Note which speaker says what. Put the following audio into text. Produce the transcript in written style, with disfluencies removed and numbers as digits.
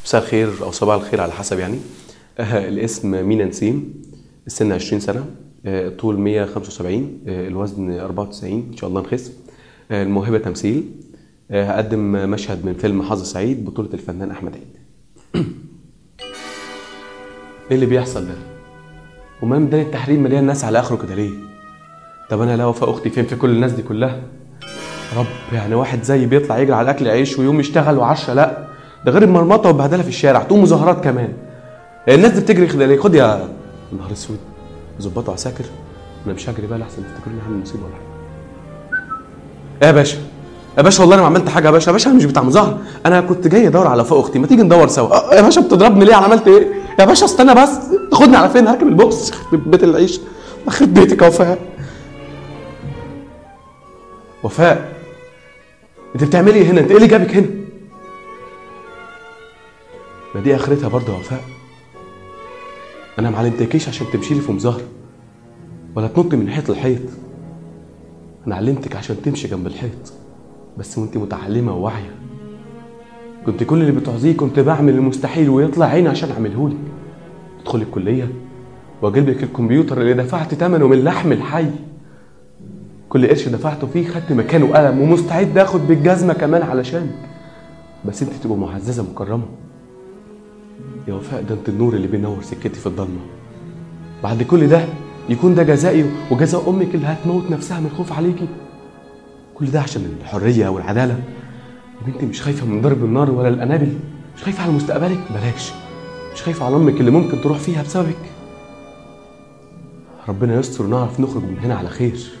Speaker 1: مساء الخير او صباح الخير على حسب يعني. الاسم مينا نسيم، السن 20 سنه، الطول 175، الوزن 94، ان شاء الله نخس. الموهبه تمثيل. هقدم مشهد من فيلم حظ سعيد بطوله الفنان احمد عيد. ايه اللي بيحصل ده؟ وما ميدان التحرير مليان ناس على اخره كده ليه؟ طب انا لا وفاء اختي فين في كل الناس دي كلها؟ رب، يعني واحد زي بيطلع يجري على الاكل عيش ويوم يشتغل وعشرة؟ لا، ده غير المرمطه والبهدله في الشارع، تقوم مظاهرات كمان. الناس دي بتجري كده ليه؟ خد يا نهار اسود، ظباط وعساكر. انا مش هجري بقى لحسن يفتكروني عامل مصيبه ولا حاجه. ايه يا باشا؟ يا باشا والله انا ما عملت حاجه يا باشا. يا باشا انا مش بتاع مظاهره، انا كنت جاي ادور على وفاء اختي، ما تيجي ندور سوا. يا باشا بتضربني ليه؟ انا عملت ايه؟ يا باشا استنى بس، تاخدني على فين؟ هركب البوكس يخرب بيت العيش، يخرب بيتك يا وفاء. وفاء انت بتعملي ايه هنا؟ انت ايه اللي جابك هنا؟ ما دي اخرتها برضه يا وفاء. انا ما علمتكيش عشان تمشي لي في مظاهره ولا تنطي من حيط لحيط. انا علمتك عشان تمشي جنب الحيط، بس وانت متعلمه وواعيه. كنت كل اللي بتعوزيه كنت بعمل المستحيل ويطلع عيني عشان اعملهولك. تدخلي الكليه واجيب لك الكمبيوتر اللي دفعت ثمنه من لحم الحي. كل قرش دفعته فيه خدت مكانه قلم، ومستعد اخد بالجزمه كمان علشانك، بس انت تبقى معززه مكرمه. يا وفاء ده انت النور اللي بينور سكتي في الضلمه. بعد كل ده يكون ده جزائي وجزاء امك اللي هتموت نفسها من الخوف عليكي؟ كل ده عشان الحريه والعداله؟ يا بنتي مش خايفه من ضرب النار ولا القنابل؟ مش خايفه على مستقبلك؟ بلاش. مش خايفه على امك اللي ممكن تروح فيها بسببك؟ ربنا يستر ونعرف نخرج من هنا على خير.